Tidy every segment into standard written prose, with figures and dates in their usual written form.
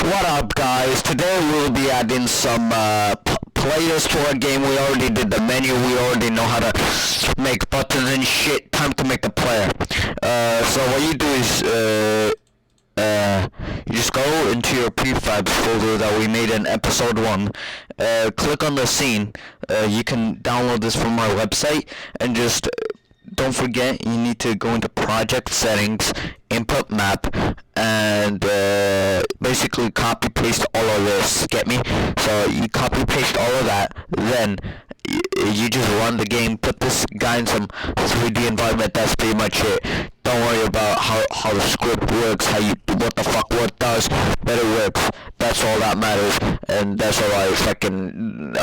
What up, guys? Today we'll be adding some playlists to our game. We already did the menu. We already know how to make buttons and shit. Time to make the player. So what you do is you just go into your prefabs folder that we made in episode 1. Click on the scene. You can download this from our website, and just don't forget you need to go into project settings, input map, and basically copy paste all of this. Get me? So you copy paste all of that, then you just run the game, put this guy in some 3D environment. That's pretty much it. Don't worry about how the script works, what the fuck what does, but it works. That's all that matters, and that's all I fucking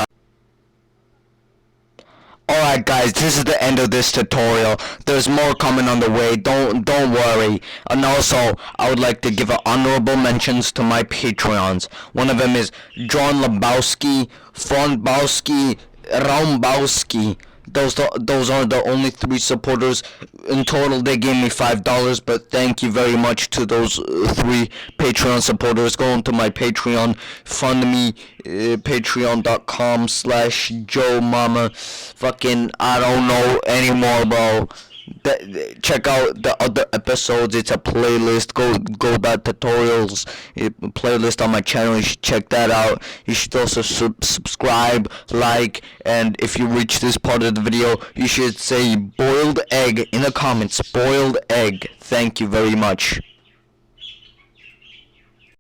Alright guys, this is the end of this tutorial. There's more coming on the way, don't worry. And also, I would like to give honorable mentions to my Patreons. One of them is John Lebowski, Fonbowski, Raumbowski. Those are the only 3 supporters. In total, they gave me $5, but thank you very much to those 3 Patreon supporters. Go into my Patreon, fund me, patreon.com/Joe Mama. Fucking, I don't know anymore, bro. Check out the other episodes. It's a playlist. Go back tutorials playlist on my channel. You should check that out. You should also subscribe, like, and if you reach this part of the video, you should say boiled egg in the comments. Boiled egg. Thank you very much.